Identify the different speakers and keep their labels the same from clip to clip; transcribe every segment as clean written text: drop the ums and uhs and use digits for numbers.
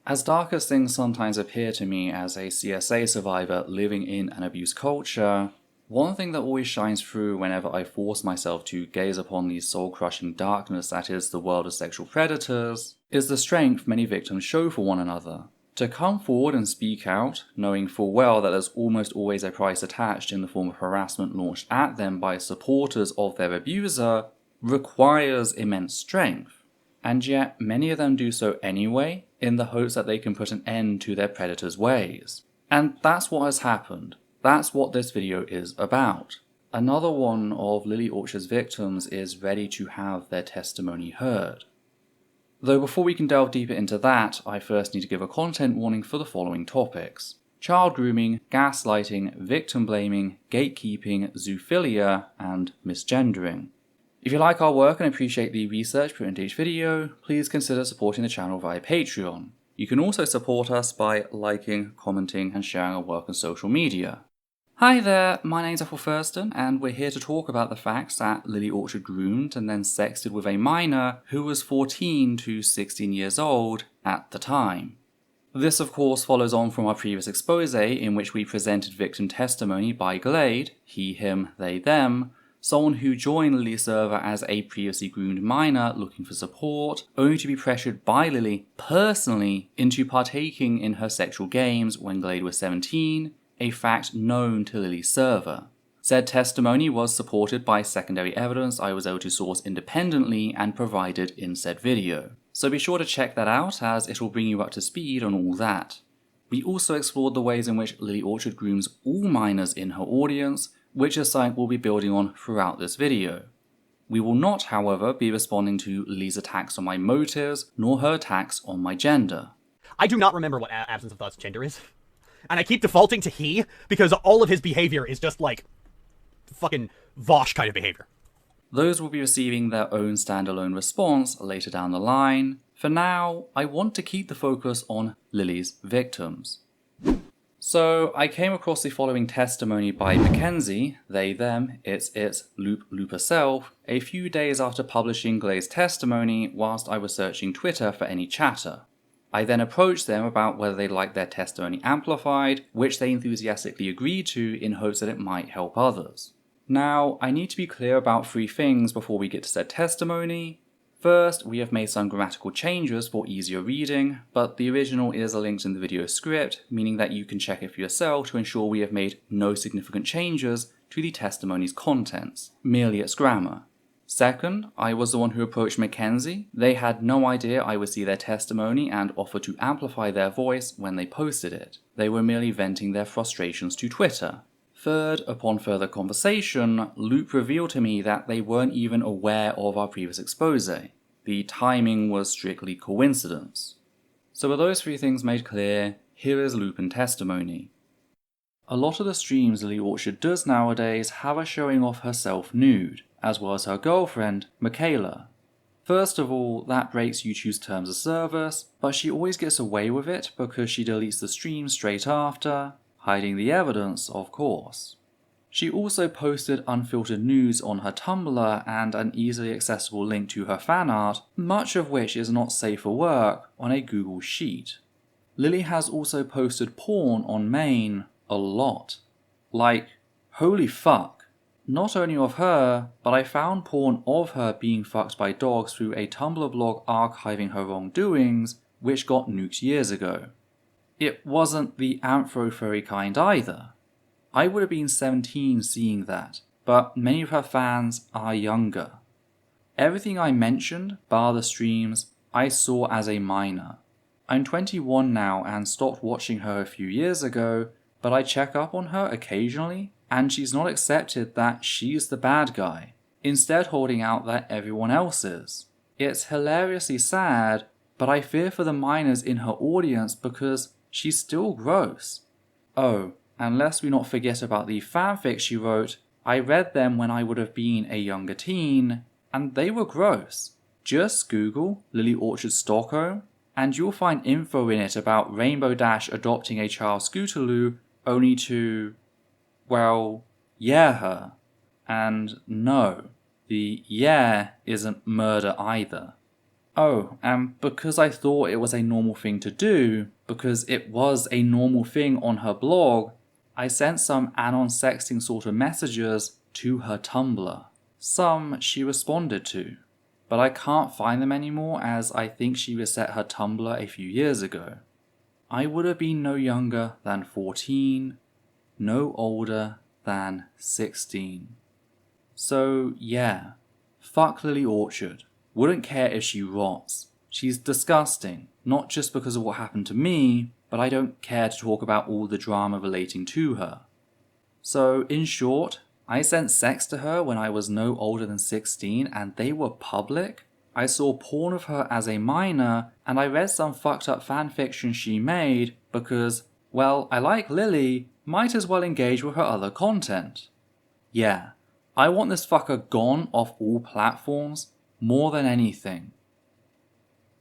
Speaker 1: As dark as things sometimes appear to me as a CSA survivor living in an abuse culture, one thing that always shines through whenever I force myself to gaze upon the soul-crushing darkness that is the world of sexual predators is the strength many victims show for one another. To come forward and speak out, knowing full well that there's almost always a price attached in the form of harassment launched at them by supporters of their abuser, requires immense strength. And yet, many of them do so anyway, in the hopes that they can put an end to their predators' ways. And that's what has happened. That's what this video is about. Another one of Lily Orchard's victims is ready to have their testimony heard. Though before we can delve deeper into that, I first need to give a content warning for the following topics: child grooming, gaslighting, victim blaming, gatekeeping, zoophilia, and misgendering. If you like our work and appreciate the research put into each video, please consider supporting the channel via Patreon. You can also support us by liking, commenting, and sharing our work on social media. Hi there, my name's Ethel Thurston, and we're here to talk about the facts that Lily Orchard groomed and then sexted with a minor who was 14 to 16 years old at the time. This of course follows on from our previous expose in which we presented victim testimony by Glade, he, him, they, them, someone who joined Lily's server as a previously groomed minor looking for support, only to be pressured by Lily personally into partaking in her sexual games when Glade was 17, a fact known to Lily's server. Said testimony was supported by secondary evidence I was able to source independently and provided in said video. So be sure to check that out as it will bring you up to speed on all that. We also explored the ways in which Lily Orchard grooms all minors in her audience, which is something we'll be building on throughout this video. We will not, however, be responding to Lily's attacks on my motives, nor her attacks on my gender.
Speaker 2: I do not remember what absence of thought's gender is. And I keep defaulting to he, because all of his behavior is just like fucking Vosh kind of behavior.
Speaker 1: Those will be receiving their own standalone response later down the line. For now, I want to keep the focus on Lily's victims. So I came across the following testimony by Mackenzie, they, them, it's, loop herself, a few days after publishing Glade's testimony whilst I was searching Twitter for any chatter. I then approached them about whether they'd like their testimony amplified, which they enthusiastically agreed to in hopes that it might help others. Now, I need to be clear about three things before we get to said testimony. First, we have made some grammatical changes for easier reading, but the original is linked in the video script, meaning that you can check it for yourself to ensure we have made no significant changes to the testimony's contents, merely its grammar. Second, I was the one who approached Mackenzie. They had no idea I would see their testimony and offered to amplify their voice when they posted it. They were merely venting their frustrations to Twitter. Third, upon further conversation, Loop revealed to me that they weren't even aware of our previous expose. The timing was strictly coincidence. So with those three things made clear, here is Loop and testimony. A lot of the streams Lily Orchard does nowadays have her showing off herself nude, as well as her girlfriend, Michaela. First of all, that breaks YouTube's terms of service, but she always gets away with it because she deletes the stream straight after, hiding the evidence, of course. She also posted unfiltered nudes on her Tumblr and an easily accessible link to her fan art, much of which is not safe for work, on a Google Sheet. Lily has also posted porn on Main a lot. Like, holy fuck. Not only of her, but I found porn of her being fucked by dogs through a Tumblr blog archiving her wrongdoings, which got nuked years ago. It wasn't the anthro-furry kind either. I would have been 17 seeing that, but many of her fans are younger. Everything I mentioned, bar the streams, I saw as a minor. I'm 21 now and stopped watching her a few years ago, but I check up on her occasionally, and she's not accepted that she's the bad guy, instead holding out that everyone else is. It's hilariously sad, but I fear for the minors in her audience because she's still gross. Oh, and lest we not forget about the fanfics she wrote, I read them when I would have been a younger teen, and they were gross. Just Google Lily Orchard Stockholm, and you'll find info in it about Rainbow Dash adopting a child Scootaloo only to, well, yeah her. And no, the yeah isn't murder either. Oh, and because I thought it was a normal thing to do, because it was a normal thing on her blog, I sent some anon sexting sort of messages to her Tumblr. Some she responded to, but I can't find them anymore as I think she reset her Tumblr a few years ago. I would have been no younger than 14, no older than 16. So yeah, fuck Lily Orchard. Wouldn't care if she rots. She's disgusting, not just because of what happened to me, but I don't care to talk about all the drama relating to her. So in short, I sent sex to her when I was no older than 16 and they were public. I saw porn of her as a minor and I read some fucked up fanfiction she made because, well, I like Lily, might as well engage with her other content. Yeah, I want this fucker gone off all platforms more than anything.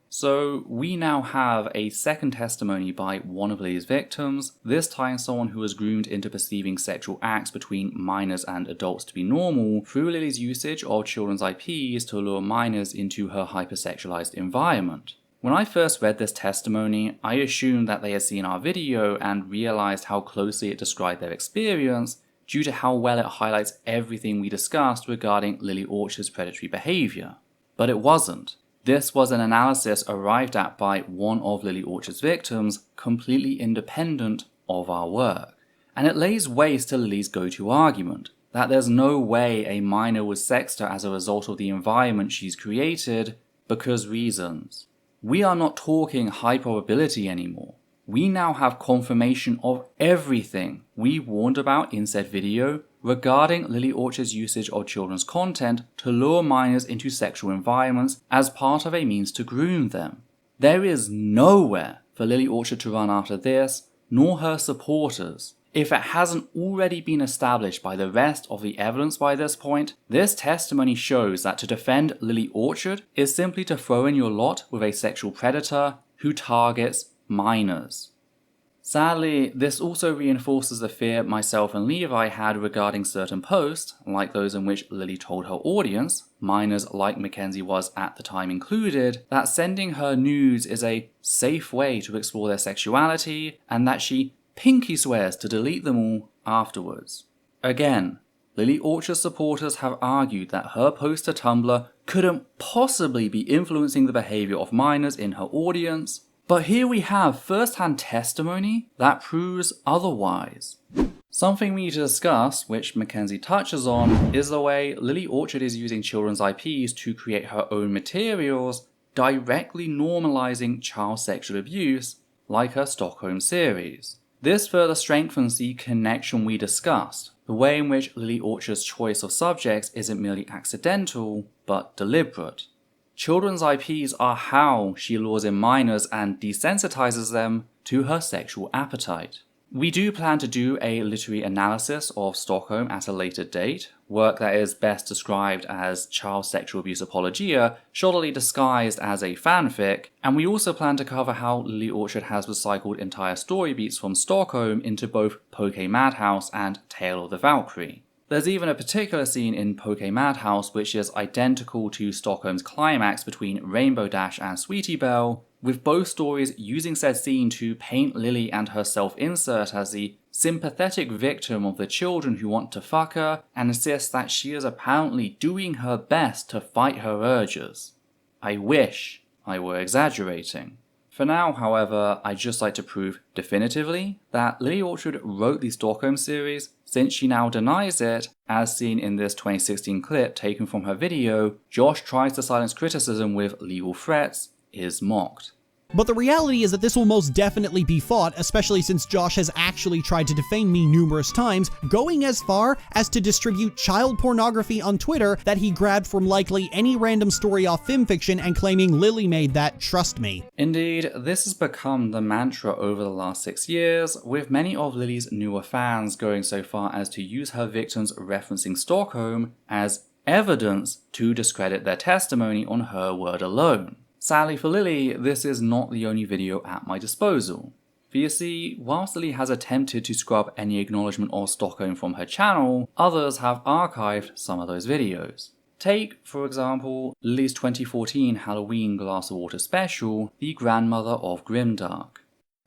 Speaker 1: So we now have a second testimony by one of Lily's victims, this time someone who was groomed into perceiving sexual acts between minors and adults to be normal through Lily's usage of children's IPs to lure minors into her hypersexualized environment. When I first read this testimony, I assumed that they had seen our video and realized how closely it described their experience due to how well it highlights everything we discussed regarding Lily Orchard's predatory behavior. But it wasn't. This was an analysis arrived at by one of Lily Orchard's victims, completely independent of our work. And it lays waste to Lily's go-to argument, that there's no way a minor would sext her as a result of the environment she's created, because reasons. We are not talking high probability anymore. We now have confirmation of everything we warned about in said video regarding Lily Orchard's usage of children's content to lure minors into sexual environments as part of a means to groom them. There is nowhere for Lily Orchard to run after this, nor her supporters. If it hasn't already been established by the rest of the evidence by this point, this testimony shows that to defend Lily Orchard is simply to throw in your lot with a sexual predator who targets minors. Sadly, this also reinforces the fear myself and Levi had regarding certain posts, like those in which Lily told her audience, minors like Mackenzie was at the time included, that sending her nudes is a safe way to explore their sexuality, and that she pinky swears to delete them all afterwards. Again, Lily Orchard's supporters have argued that her post to Tumblr couldn't possibly be influencing the behavior of minors in her audience, but here we have first-hand testimony that proves otherwise. Something we need to discuss, which Mackenzie touches on, is the way Lily Orchard is using children's IPs to create her own materials, directly normalizing child sexual abuse, like her Stockholm series. This further strengthens the connection we discussed, the way in which Lily Orchard's choice of subjects isn't merely accidental, but deliberate. Children's IPs are how she lures in minors and desensitizes them to her sexual appetite. We do plan to do a literary analysis of Stockholm at a later date, work that is best described as child sexual abuse apologia, shoddily disguised as a fanfic, and we also plan to cover how Lily Orchard has recycled entire story beats from Stockholm into both Poke Madhouse and Tale of the Valkyrie. There's even a particular scene in Poke Madhouse which is identical to Stockholm's climax between Rainbow Dash and Sweetie Belle, with both stories using said scene to paint Lily and her self-insert as the sympathetic victim of the children who want to fuck her, and insist that she is apparently doing her best to fight her urges. I wish I were exaggerating. For now, however, I'd just like to prove definitively that Lily Orchard wrote the Stockholm series, since she now denies it, as seen in this 2016 clip taken from her video. Josh tries to silence criticism with legal threats, is mocked.
Speaker 3: But the reality is that this will most definitely be fought, especially since Josh has actually tried to defame me numerous times, going as far as to distribute child pornography on Twitter that he grabbed from likely any random story off FimFiction and claiming Lily made that, trust me.
Speaker 1: Indeed, this has become the mantra over the last 6 years, with many of Lily's newer fans going so far as to use her victims referencing Stockholm as evidence to discredit their testimony on her word alone. Sadly for Lily, this is not the only video at my disposal. For you see, whilst Lily has attempted to scrub any acknowledgement of Stockholm from her channel, others have archived some of those videos. Take, for example, Lily's 2014 Halloween Glass of Water special, The Grandmother of Grimdark.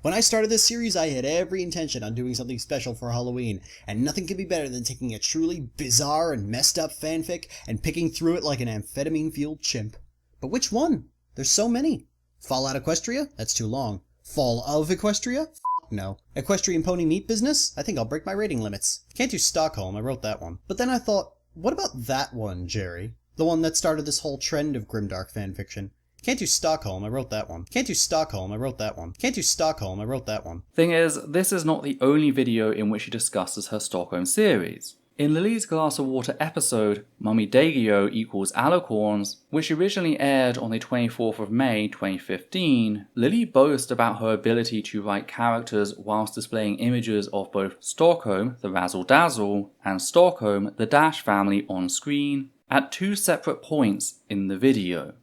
Speaker 3: When I started this series, I had every intention on doing something special for Halloween, and nothing could be better than taking a truly bizarre and messed up fanfic and picking through it like an amphetamine-fueled chimp. But which one? There's so many. Fallout Equestria? That's too long. Fall of Equestria? No. Equestrian Pony Meat Business? I think I'll break my rating limits. Can't do Stockholm, I wrote that one. But then I thought, what about that one, Jerry? The one that started this whole trend of grimdark fanfiction. Can't do Stockholm, I wrote that one. Can't do Stockholm, I wrote that one. Can't do Stockholm, I wrote that one.
Speaker 1: Thing is, this is not the only video in which she discusses her Stockholm series. In Lily's Glass of Water episode, Mummy Daigyo equals Alicorns, which originally aired on the 24th of May 2015, Lily boasts about her ability to write characters whilst displaying images of both Stockholm, the Razzle Dazzle, and Stockholm, the Dash family on screen, at 2 separate points in the video.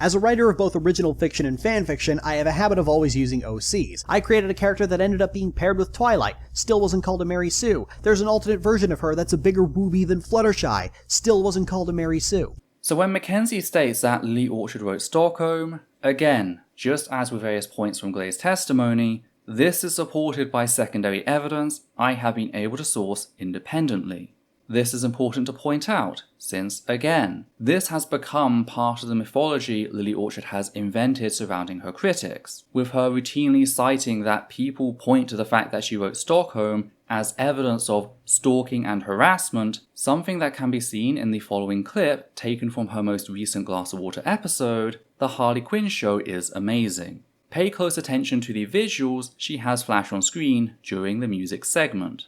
Speaker 3: As a writer of both original fiction and fanfiction, I have a habit of always using OCs. I created a character that ended up being paired with Twilight, still wasn't called a Mary Sue. There's an alternate version of her that's a bigger boobie than Fluttershy, still wasn't called a Mary Sue.
Speaker 1: So when Mackenzie states that Lily Orchard wrote Stockholm, again, just as with various points from Glade's testimony, this is supported by secondary evidence I have been able to source independently. This is important to point out, since, again, this has become part of the mythology Lily Orchard has invented surrounding her critics, with her routinely citing that people point to the fact that she wrote Stockholm as evidence of stalking and harassment, something that can be seen in the following clip taken from her most recent Glass of Water episode, The Harley Quinn Show is Amazing. Pay close attention to the visuals she has flash on screen during the music segment.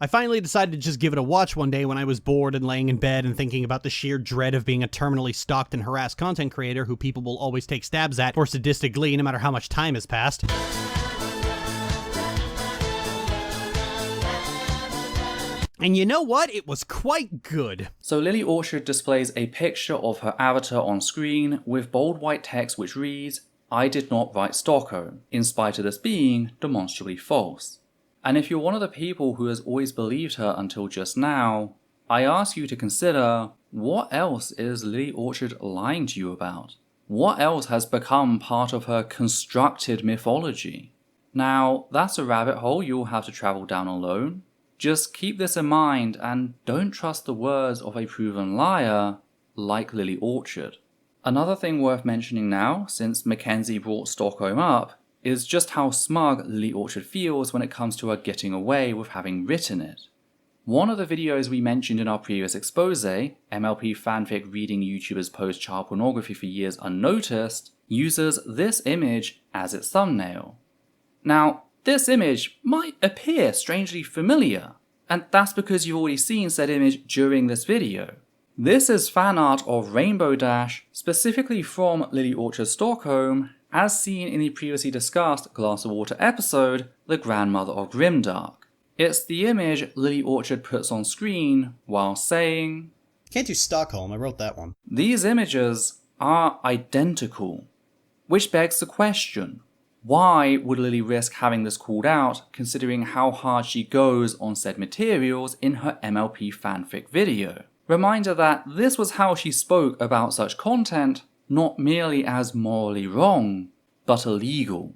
Speaker 3: I finally decided to just give it a watch one day when I was bored and laying in bed and thinking about the sheer dread of being a terminally stalked and harassed content creator who people will always take stabs at for sadistic glee no matter how much time has passed. And you know what? It was quite good.
Speaker 1: So Lily Orchard displays a picture of her avatar on screen with bold white text which reads, "I did not write Stockholm," in spite of this being demonstrably false. And if you're one of the people who has always believed her until just now, I ask you to consider, what else is Lily Orchard lying to you about? What else has become part of her constructed mythology? Now, that's a rabbit hole you'll have to travel down alone. Just keep this in mind and don't trust the words of a proven liar like Lily Orchard. Another thing worth mentioning now, since Mackenzie brought Stockholm up, is just how smug Lily Orchard feels when it comes to her getting away with having written it. One of the videos we mentioned in our previous expose, MLP fanfic reading YouTubers post child pornography for years unnoticed, uses this image as its thumbnail. Now, this image might appear strangely familiar, and that's because you've already seen said image during this video. This is fan art of Rainbow Dash, specifically from Lily Orchard Stockholm, as seen in the previously discussed Glass of Water episode, The Grandmother of Grimdark. It's the image Lily Orchard puts on screen while saying,
Speaker 3: Can't do Stockholm, I wrote that one.
Speaker 1: These images are identical. Which begs the question, why would Lily risk having this called out considering how hard she goes on said materials in her MLP fanfic video? Reminder that this was how she spoke about such content, not merely as morally wrong, but illegal.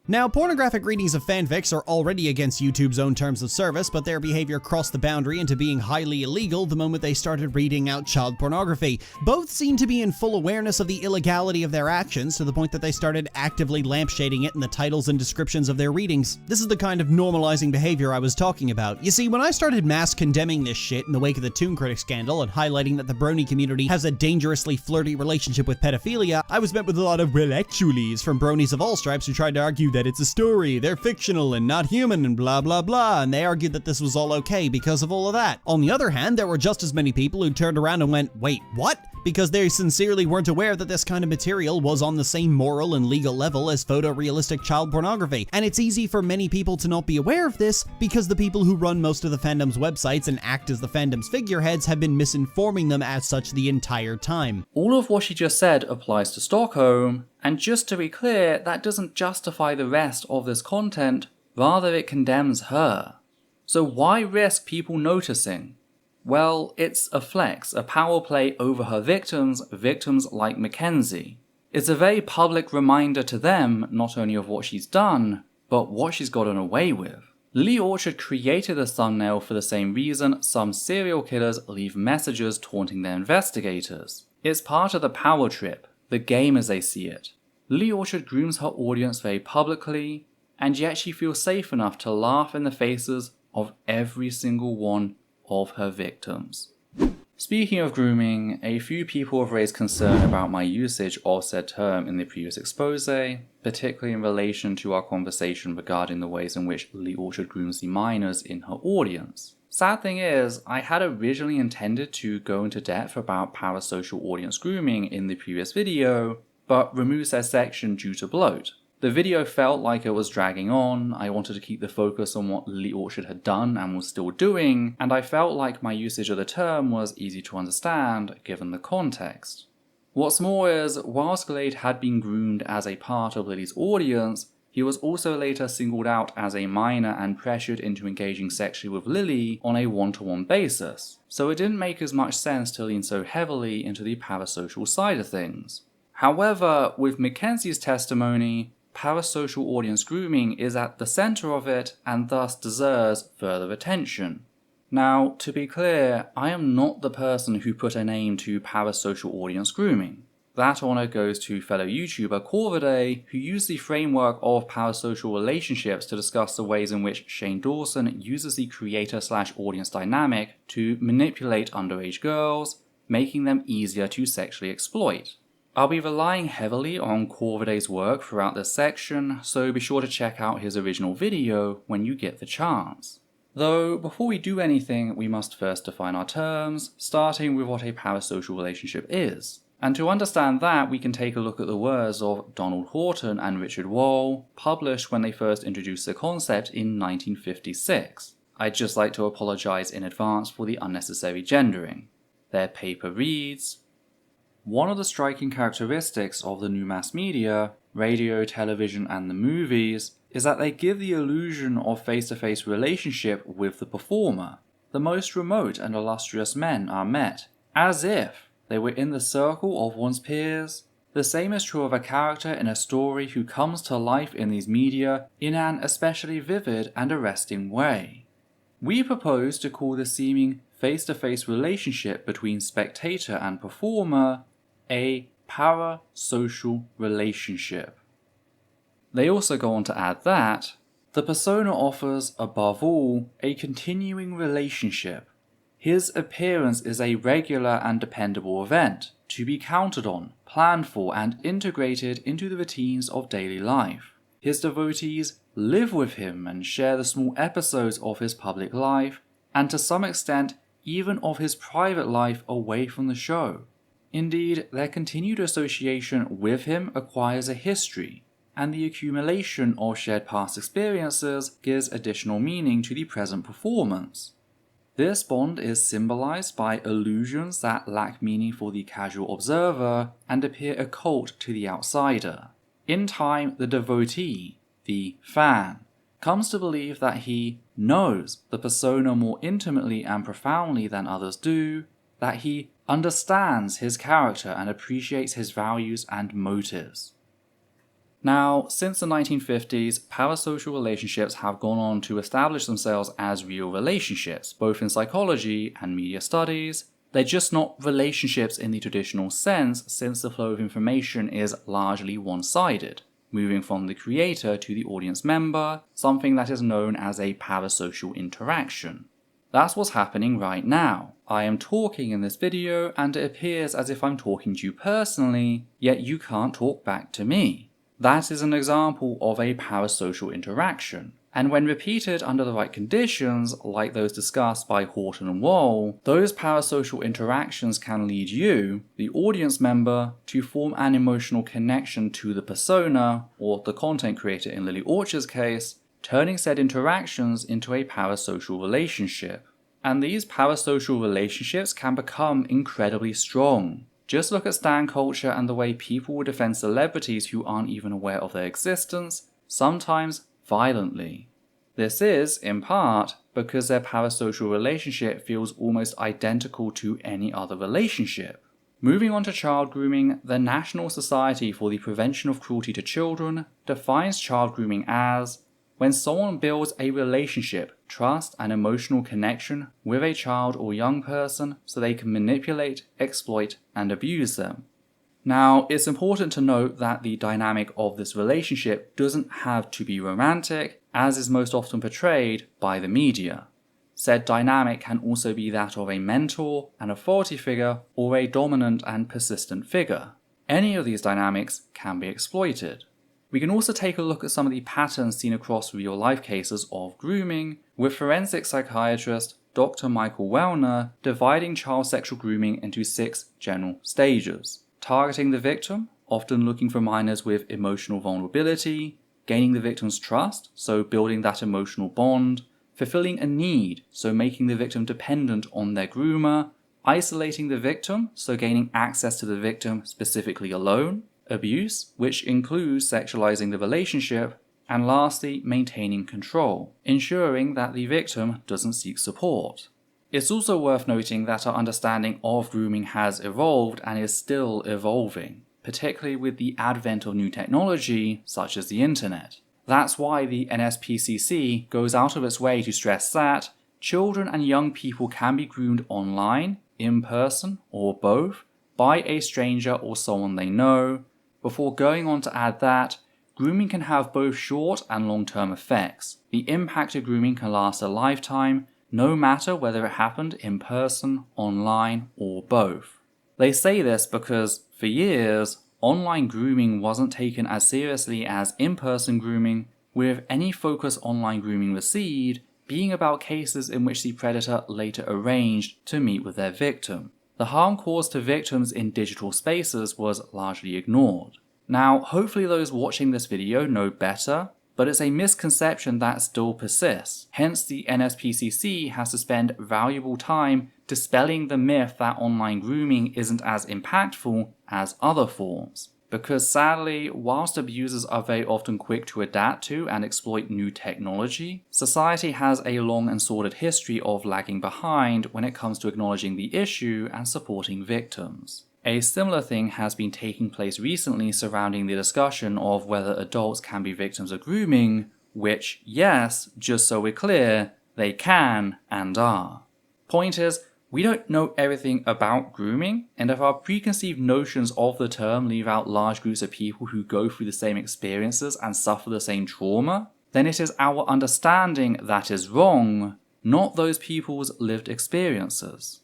Speaker 3: Now, pornographic readings of fanfics are already against YouTube's own terms of service, but their behavior crossed the boundary into being highly illegal the moment they started reading out child pornography. Both seem to be in full awareness of the illegality of their actions to the point that they started actively lampshading it in the titles and descriptions of their readings. This is the kind of normalizing behavior I was talking about. You see, when I started mass condemning this shit in the wake of the Toon Critic scandal and highlighting that the brony community has a dangerously flirty relationship with pedophilia, I was met with a lot of well actuallys from bronies of all stripes who tried to argue that it's a story, they're fictional and not human and blah blah blah, and they argued that this was all okay because of all of that. On the other hand, there were just as many people who turned around and went, wait, what? Because they sincerely weren't aware that this kind of material was on the same moral and legal level as photorealistic child pornography. And it's easy for many people to not be aware of this because the people who run most of the fandom's websites and act as the fandom's figureheads have been misinforming them as such the entire time.
Speaker 1: All of what she just said applies to Stockholm, and just to be clear, that doesn't justify the rest of this content, rather it condemns her. So why risk people noticing? Well, it's a flex, a power play over her victims like Mackenzie. It's a very public reminder to them not only of what she's done, but what she's gotten away with. Lily Orchard created the thumbnail for the same reason some serial killers leave messages taunting their investigators. It's part of the power trip, the game as they see it. Lily Orchard grooms her audience very publicly, and yet she feels safe enough to laugh in the faces of every single one of her victims. Speaking of grooming, a few people have raised concern about my usage of said term in the previous expose, particularly in relation to our conversation regarding the ways in which Lily Orchard grooms the minors in her audience. Sad thing is, I had originally intended to go into depth about parasocial audience grooming in the previous video, but removed said section due to bloat. The video felt like it was dragging on, I wanted to keep the focus on what Lily Orchard had done and was still doing, and I felt like my usage of the term was easy to understand given the context. What's more is, whilst Glade had been groomed as a part of Lily's audience, he was also later singled out as a minor and pressured into engaging sexually with Lily on a one-to-one basis, so it didn't make as much sense to lean so heavily into the parasocial side of things. However, with Mackenzie's testimony, parasocial audience grooming is at the center of it and thus deserves further attention. Now, to be clear, I am not the person who put a name to parasocial audience grooming. That honor goes to fellow YouTuber Corvidae, who used the framework of parasocial relationships to discuss the ways in which Shane Dawson uses the creator/audience dynamic to manipulate underage girls, making them easier to sexually exploit. I'll be relying heavily on Corvidae's work throughout this section, so be sure to check out his original video when you get the chance. Though, before we do anything, we must first define our terms, starting with what a parasocial relationship is. And to understand that, we can take a look at the words of Donald Horton and Richard Wall, published when they first introduced the concept in 1956. I'd just like to apologize in advance for the unnecessary gendering. Their paper reads, "One of the striking characteristics of the new mass media, radio, television, and the movies, is that they give the illusion of face-to-face relationship with the performer. The most remote and illustrious men are met, as if they were in the circle of one's peers. The same is true of a character in a story who comes to life in these media in an especially vivid and arresting way. We propose to call the seeming face-to-face relationship between spectator and performer a parasocial relationship." They also go on to add that the persona offers, above all, a continuing relationship. His appearance is a regular and dependable event, to be counted on, planned for, and integrated into the routines of daily life. His devotees live with him and share the small episodes of his public life, and to some extent even of his private life away from the show. Indeed, their continued association with him acquires a history, and the accumulation of shared past experiences gives additional meaning to the present performance. This bond is symbolized by illusions that lack meaning for the casual observer and appear occult to the outsider. In time, the devotee, the fan, comes to believe that he knows the persona more intimately and profoundly than others do, that he understands his character and appreciates his values and motives. Now, since the 1950s, parasocial relationships have gone on to establish themselves as real relationships, both in psychology and media studies. They're just not relationships in the traditional sense, since the flow of information is largely one-sided, moving from the creator to the audience member, something that is known as a parasocial interaction. That's what's happening right now. I am talking in this video and it appears as if I'm talking to you personally, yet you can't talk back to me. That is an example of a parasocial interaction, and when repeated under the right conditions, like those discussed by Horton and Wall, those parasocial interactions can lead you, the audience member, to form an emotional connection to the persona, or the content creator in Lily Orchard's case, turning said interactions into a parasocial relationship. And these parasocial relationships can become incredibly strong. Just look at stan culture and the way people will defend celebrities who aren't even aware of their existence, sometimes violently. This is, in part, because their parasocial relationship feels almost identical to any other relationship. Moving on to child grooming, the National Society for the Prevention of Cruelty to Children defines child grooming as when someone builds a relationship, trust, and emotional connection with a child or young person so they can manipulate, exploit, and abuse them. Now, it's important to note that the dynamic of this relationship doesn't have to be romantic, as is most often portrayed by the media. Said dynamic can also be that of a mentor, an authority figure, or a dominant and persistent figure. Any of these dynamics can be exploited. We can also take a look at some of the patterns seen across real-life cases of grooming, with forensic psychiatrist Dr. Michael Wellner dividing child sexual grooming into 6 general stages. Targeting the victim, often looking for minors with emotional vulnerability, gaining the victim's trust, so building that emotional bond, fulfilling a need, so making the victim dependent on their groomer, isolating the victim, so gaining access to the victim specifically alone, abuse, which includes sexualizing the relationship, and lastly, maintaining control, ensuring that the victim doesn't seek support. It's also worth noting that our understanding of grooming has evolved and is still evolving, particularly with the advent of new technology such as the internet. That's why the NSPCC goes out of its way to stress that children and young people can be groomed online, in person, or both, by a stranger or someone they know, before going on to add that grooming can have both short and long-term effects. The impact of grooming can last a lifetime, no matter whether it happened in person, online, or both. They say this because, for years, online grooming wasn't taken as seriously as in-person grooming, with any focus online grooming received being about cases in which the predator later arranged to meet with their victim. The harm caused to victims in digital spaces was largely ignored. Now, hopefully those watching this video know better, but it's a misconception that still persists. Hence, the NSPCC has to spend valuable time dispelling the myth that online grooming isn't as impactful as other forms. Because sadly, whilst abusers are very often quick to adapt to and exploit new technology, society has a long and sordid history of lagging behind when it comes to acknowledging the issue and supporting victims. A similar thing has been taking place recently surrounding the discussion of whether adults can be victims of grooming, which, yes, just so we're clear, they can and are. Point is, we don't know everything about grooming, and if our preconceived notions of the term leave out large groups of people who go through the same experiences and suffer the same trauma, then it is our understanding that is wrong, not those people's lived experiences.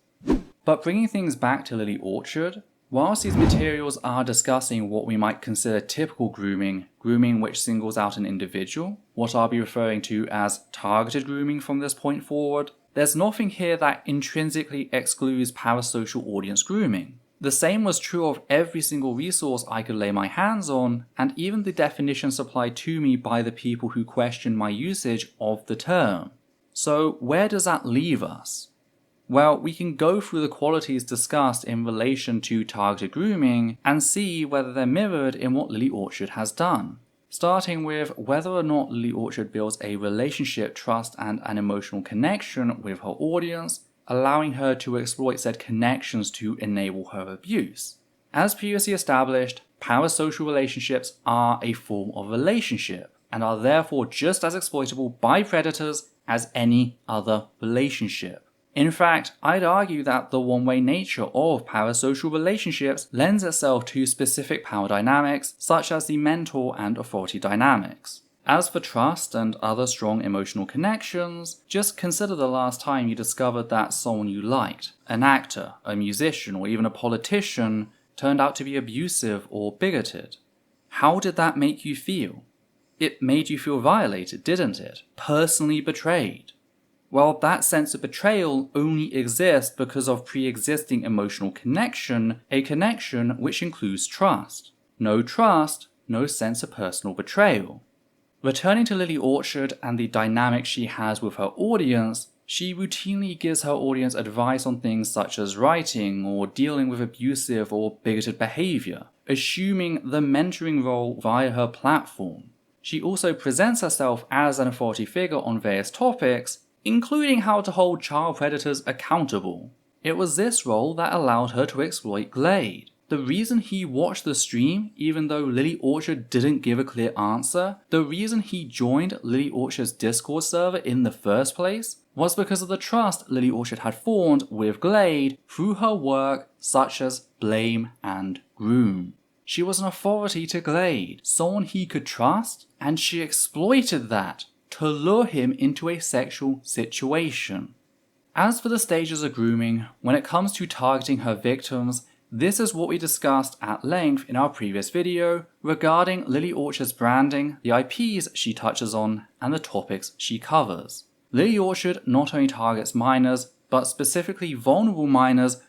Speaker 1: But bringing things back to Lily Orchard, whilst these materials are discussing what we might consider typical grooming, grooming which singles out an individual, what I'll be referring to as targeted grooming from this point forward, there's nothing here that intrinsically excludes parasocial audience grooming. The same was true of every single resource I could lay my hands on, and even the definition supplied to me by the people who questioned my usage of the term. So where does that leave us? Well, we can go through the qualities discussed in relation to targeted grooming and see whether they're mirrored in what Lily Orchard has done. Starting with whether or not Lily Orchard builds a relationship, trust, and an emotional connection with her audience, allowing her to exploit said connections to enable her abuse. As previously established, parasocial relationships are a form of relationship, and are therefore just as exploitable by predators as any other relationship. In fact, I'd argue that the one-way nature of parasocial relationships lends itself to specific power dynamics, such as the mentor and authority dynamics. As for trust and other strong emotional connections, just consider the last time you discovered that someone you liked, an actor, a musician, or even a politician, turned out to be abusive or bigoted. How did that make you feel? It made you feel violated, didn't it? Personally betrayed. Well, that sense of betrayal only exists because of pre-existing emotional connection, a connection which includes trust. No trust, no sense of personal betrayal. Returning to Lily Orchard and the dynamic she has with her audience, she routinely gives her audience advice on things such as writing or dealing with abusive or bigoted behavior, assuming the mentoring role via her platform. She also presents herself as an authority figure on various topics, including how to hold child predators accountable. It was this role that allowed her to exploit Glade. The reason he watched the stream, even though Lily Orchard didn't give a clear answer, the reason he joined Lily Orchard's Discord server in the first place, was because of the trust Lily Orchard had formed with Glade through her work such as Blame and Groom. She was an authority to Glade, someone he could trust, and she exploited that to lure him into a sexual situation. As for the stages of grooming, when it comes to targeting her victims, this is what we discussed at length in our previous video regarding Lily Orchard's branding, the IPs she touches on, and the topics she covers. Lily Orchard not only targets minors, but specifically vulnerable minors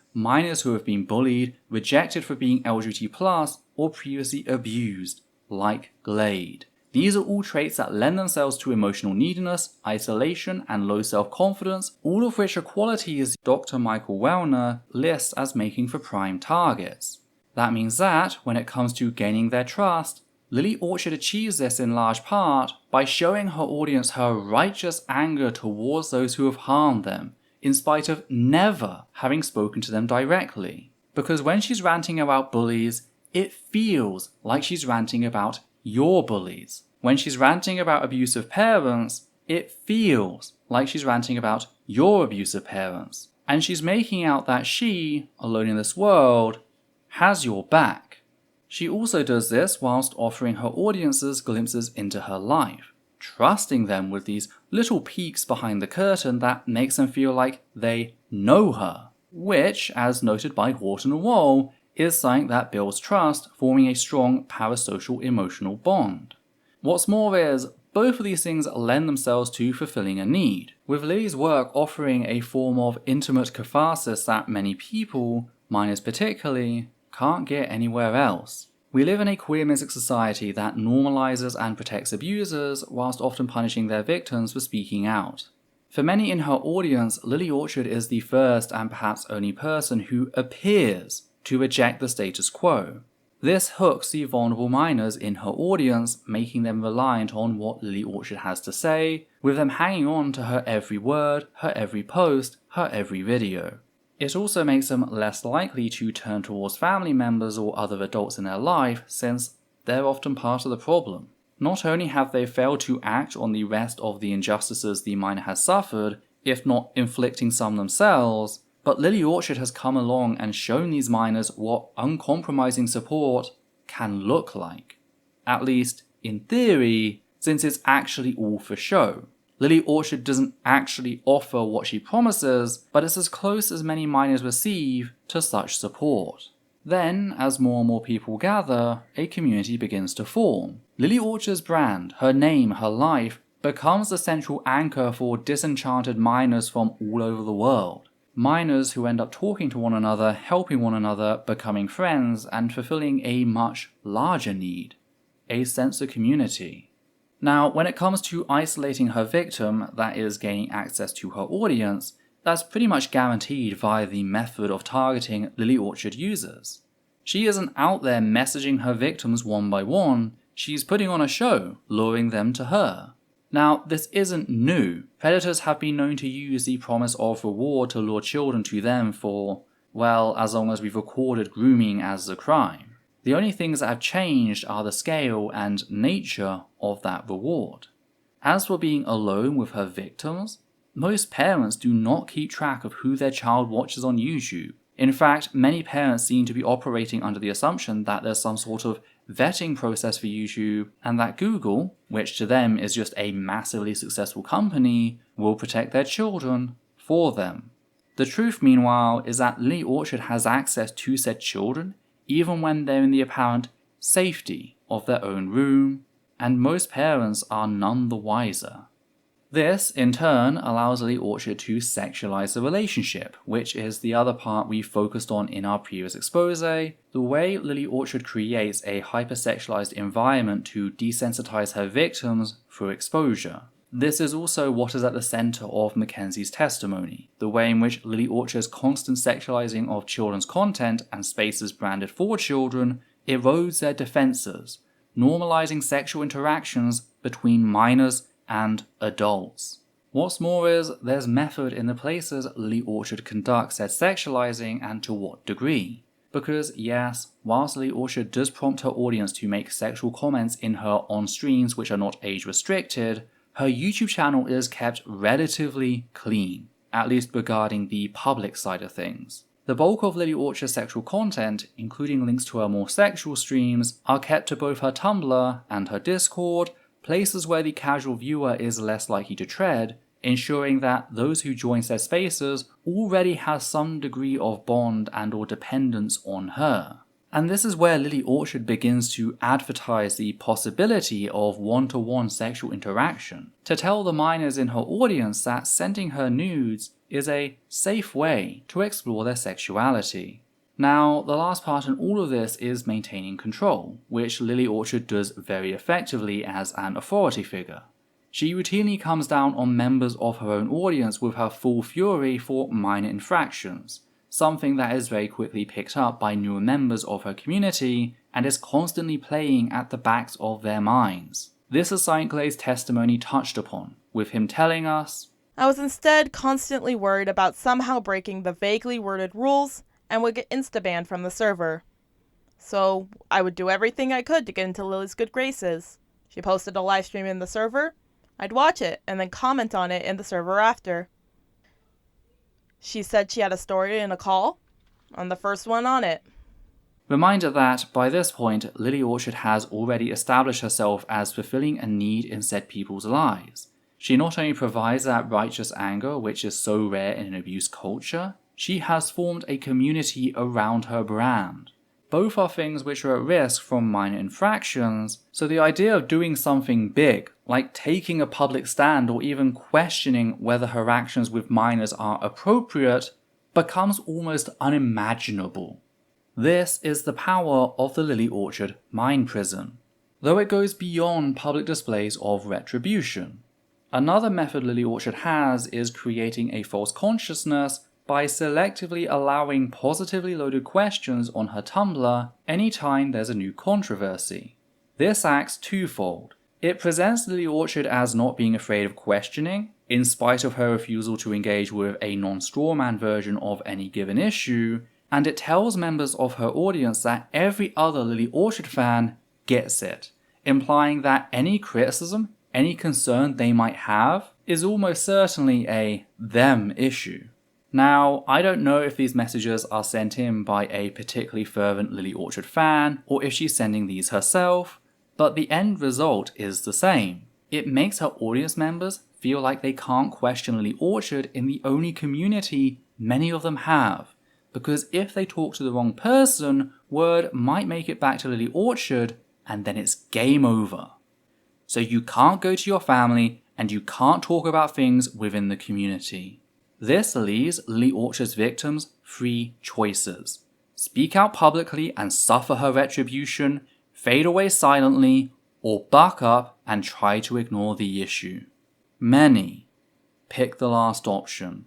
Speaker 1: who have been bullied, rejected for being LGBT+, or previously abused, like Glade. These are all traits that lend themselves to emotional neediness, isolation, and low self-confidence, all of which are qualities Dr. Michael Wellner lists as making for prime targets. That means that, when it comes to gaining their trust, Lily Orchard achieves this in large part by showing her audience her righteous anger towards those who have harmed them, in spite of never having spoken to them directly. Because when she's ranting about bullies, it feels like she's ranting about your bullies. When she's ranting about abusive parents, it feels like she's ranting about your abusive parents. And she's making out that she, alone in this world, has your back. She also does this whilst offering her audiences glimpses into her life, trusting them with these little peeks behind the curtain that makes them feel like they know her, which, as noted by Horton and Wall, is something that builds trust, forming a strong parasocial emotional bond. What's more is, both of these things lend themselves to fulfilling a need, with Lily's work offering a form of intimate catharsis that many people, minors particularly, can't get anywhere else. We live in a queer music society that normalizes and protects abusers, whilst often punishing their victims for speaking out. For many in her audience, Lily Orchard is the first and perhaps only person who appears to reject the status quo. This hooks the vulnerable minors in her audience, making them reliant on what Lily Orchard has to say, with them hanging on to her every word, her every post, her every video. It also makes them less likely to turn towards family members or other adults in their life, since they're often part of the problem. Not only have they failed to act on the rest of the injustices the minor has suffered, if not inflicting some themselves, but Lily Orchard has come along and shown these minors what uncompromising support can look like. At least, in theory, since it's actually all for show. Lily Orchard doesn't actually offer what she promises, but it's as close as many minors receive to such support. Then, as more and more people gather, a community begins to form. Lily Orchard's brand, her name, her life, becomes the central anchor for disenchanted minors from all over the world. Minors who end up talking to one another, helping one another, becoming friends, and fulfilling a much larger need, a sense of community. Now, when it comes to isolating her victim, that is gaining access to her audience, that's pretty much guaranteed via the method of targeting Lily Orchard users. She isn't out there messaging her victims one by one, she's putting on a show, luring them to her. Now, this isn't new. Predators have been known to use the promise of reward to lure children to them for, well, as long as we've recorded grooming as a crime. The only things that have changed are the scale and nature of that reward. As for being alone with her victims, most parents do not keep track of who their child watches on YouTube. In fact, many parents seem to be operating under the assumption that there's some sort of vetting process for YouTube, and that Google, which to them is just a massively successful company, will protect their children for them. The truth, meanwhile, is that Lily Orchard has access to said children, even when they're in the apparent safety of their own room, and most parents are none the wiser. This, in turn, allows Lily Orchard to sexualize the relationship, which is the other part we focused on in our previous expose, the way Lily Orchard creates a hypersexualized environment to desensitize her victims through exposure. This is also what is at the center of Mackenzie's testimony, the way in which Lily Orchard's constant sexualizing of children's content and spaces branded for children erodes their defenses, normalizing sexual interactions between minors and adults. What's more is, there's method in the places Lily Orchard conducts said sexualizing and to what degree. Because yes, whilst Lily Orchard does prompt her audience to make sexual comments in her on-streams which are not age restricted, her YouTube channel is kept relatively clean, at least regarding the public side of things. The bulk of Lily Orchard's sexual content, including links to her more sexual streams, are kept to both her Tumblr and her Discord, places where the casual viewer is less likely to tread, ensuring that those who join said spaces already have some degree of bond and or dependence on her. And this is where Lily Orchard begins to advertise the possibility of one-to-one sexual interaction, to tell the minors in her audience that sending her nudes is a safe way to explore their sexuality. Now, the last part in all of this is maintaining control, which Lily Orchard does very effectively as an authority figure. She routinely comes down on members of her own audience with her full fury for minor infractions, something that is very quickly picked up by newer members of her community and is constantly playing at the backs of their minds. This is something Glade's testimony touched upon, with him telling us,
Speaker 4: I was instead constantly worried about somehow breaking the vaguely worded rules and would get insta-banned from the server. So I would do everything I could to get into Lily's good graces. She posted a live stream in the server, I'd watch it and then comment on it in the server after. She said she had a story in a call. I'm the first one on it.
Speaker 1: Reminder that, by this point, Lily Orchard has already established herself as fulfilling a need in said people's lives. She not only provides that righteous anger which is so rare in an abuse culture, she has formed a community around her brand. Both are things which are at risk from minor infractions, so the idea of doing something big, like taking a public stand or even questioning whether her actions with minors are appropriate, becomes almost unimaginable. This is the power of the Lily Orchard mind prison, though it goes beyond public displays of retribution. Another method Lily Orchard has is creating a false consciousness by selectively allowing positively loaded questions on her Tumblr anytime there's a new controversy. This acts twofold. It presents Lily Orchard as not being afraid of questioning, in spite of her refusal to engage with a non-strawman version of any given issue, and it tells members of her audience that every other Lily Orchard fan gets it, implying that any criticism, any concern they might have, is almost certainly a them issue. Now, I don't know if these messages are sent in by a particularly fervent Lily Orchard fan, or if she's sending these herself, but the end result is the same. It makes her audience members feel like they can't question Lily Orchard in the only community many of them have, because if they talk to the wrong person, word might make it back to Lily Orchard, and then it's game over. So you can't go to your family, and you can't talk about things within the community. This leaves Lily Orchard's victims 3 choices: speak out publicly and suffer her retribution, fade away silently, or buck up and try to ignore the issue. Many pick the last option.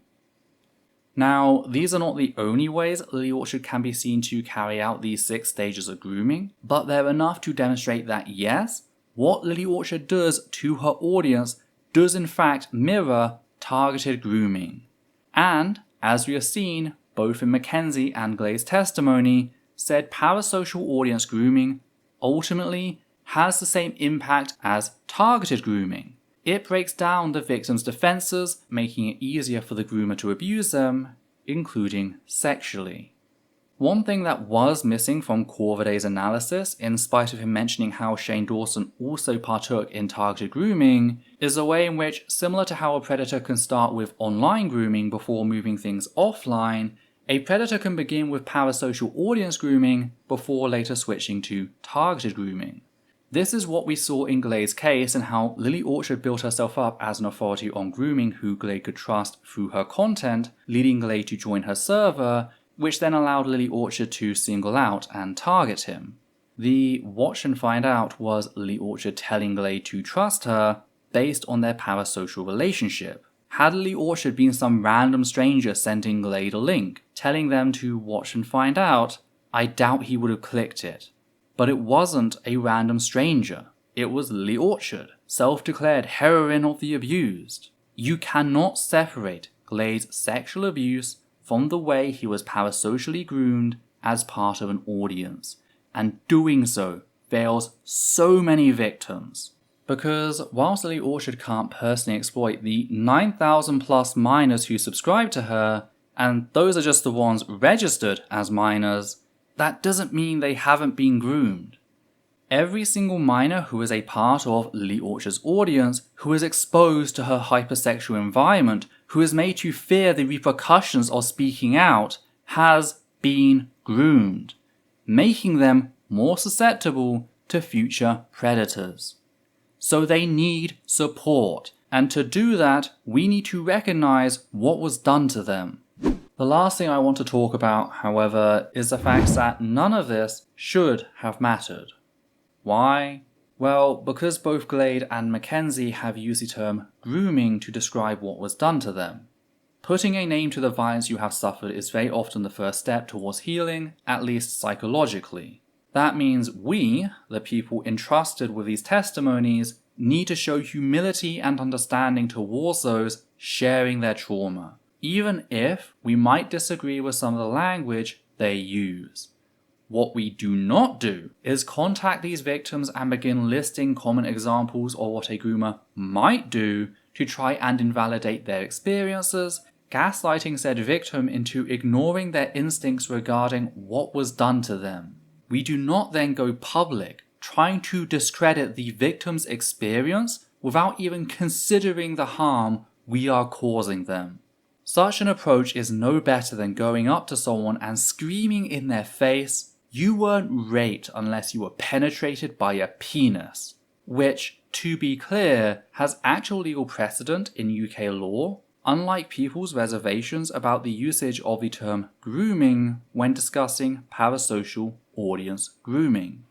Speaker 1: Now, these are not the only ways Lily Orchard can be seen to carry out these 6 stages of grooming, but they're enough to demonstrate that yes, what Lily Orchard does to her audience does in fact mirror targeted grooming. And, as we have seen, both in Mackenzie and Glade's testimony, said parasocial audience grooming ultimately has the same impact as targeted grooming. It breaks down the victim's defenses, making it easier for the groomer to abuse them, including sexually. One thing that was missing from Corviday's analysis, in spite of him mentioning how Shane Dawson also partook in targeted grooming, is a way in which, similar to how a predator can start with online grooming before moving things offline, a predator can begin with parasocial audience grooming before later switching to targeted grooming. This is what we saw in Glade's case and how Lily Orchard built herself up as an authority on grooming who Glade could trust through her content, leading Glade to join her server, which then allowed Lily Orchard to single out and target him. The watch and find out was Lily Orchard telling Glade to trust her based on their parasocial relationship. Had Lily Orchard been some random stranger sending Glade a link, telling them to watch and find out, I doubt he would have clicked it. But it wasn't a random stranger. It was Lily Orchard, self-declared heroine of the abused. You cannot separate Glade's sexual abuse from the way he was parasocially groomed as part of an audience, and doing so fails so many victims. Because whilst Lily Orchard can't personally exploit the 9,000 plus minors who subscribe to her, and those are just the ones registered as minors, that doesn't mean they haven't been groomed. Every single minor who is a part of Lily Orchard's audience, who is exposed to her hypersexual environment, who is made to fear the repercussions of speaking out, has been groomed, making them more susceptible to future predators. So they need support, and to do that, we need to recognize what was done to them. The last thing I want to talk about, however, is the fact that none of this should have mattered. Why? Well, because both Glade and Mackenzie have used the term grooming to describe what was done to them. Putting a name to the violence you have suffered is very often the first step towards healing, at least psychologically. That means we, the people entrusted with these testimonies, need to show humility and understanding towards those sharing their trauma, even if we might disagree with some of the language they use. What we do not do is contact these victims and begin listing common examples of what a groomer might do to try and invalidate their experiences, gaslighting said victim into ignoring their instincts regarding what was done to them. We do not then go public trying to discredit the victim's experience without even considering the harm we are causing them. Such an approach is no better than going up to someone and screaming in their face, "You weren't raped unless you were penetrated by a penis," which, to be clear, has actual legal precedent in UK law, unlike people's reservations about the usage of the term grooming when discussing parasocial audience grooming.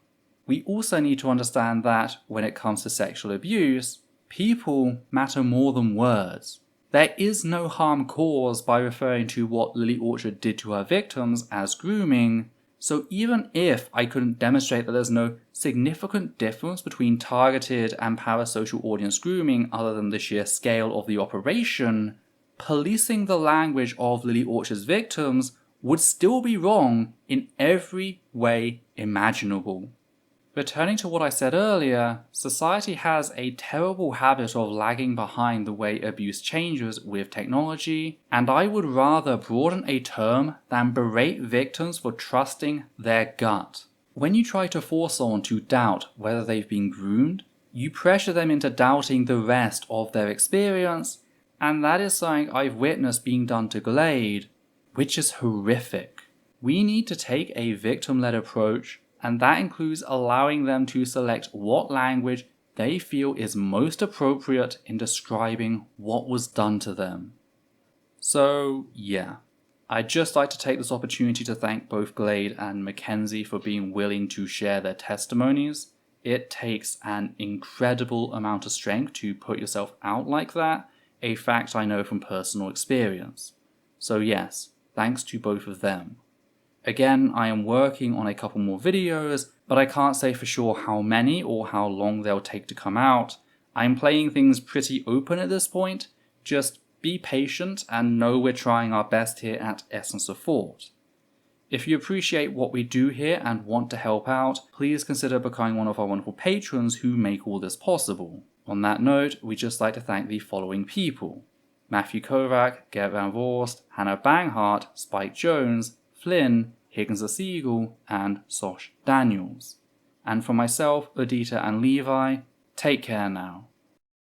Speaker 1: We also need to understand that, when it comes to sexual abuse, people matter more than words. There is no harm caused by referring to what Lily Orchard did to her victims as grooming, so even if I couldn't demonstrate that there's no significant difference between targeted and parasocial audience grooming other than the sheer scale of the operation, policing the language of Lily Orchard's victims would still be wrong in every way imaginable. Returning to what I said earlier, society has a terrible habit of lagging behind the way abuse changes with technology, and I would rather broaden a term than berate victims for trusting their gut. When you try to force someone to doubt whether they've been groomed, you pressure them into doubting the rest of their experience, and that is something I've witnessed being done to Glade, which is horrific. We need to take a victim-led approach, and that includes allowing them to select what language they feel is most appropriate in describing what was done to them. So yeah, I'd just like to take this opportunity to thank both Glade and Mackenzie for being willing to share their testimonies. It takes an incredible amount of strength to put yourself out like that, a fact I know from personal experience. So yes, thanks to both of them. Again, I am working on a couple more videos, but I can't say for sure how many or how long they'll take to come out. I'm playing things pretty open at this point, just be patient and know we're trying our best here at Essence of Thought. If you appreciate what we do here and want to help out, please consider becoming one of our wonderful patrons who make all this possible. On that note, we'd just like to thank the following people: Matthew Kovac, Gert Van Vorst, Hannah Banghart, Spike Jones, Flynn, Higgins the Seagull, and Sosh Daniels. And for myself, Udita and Levi, take care now.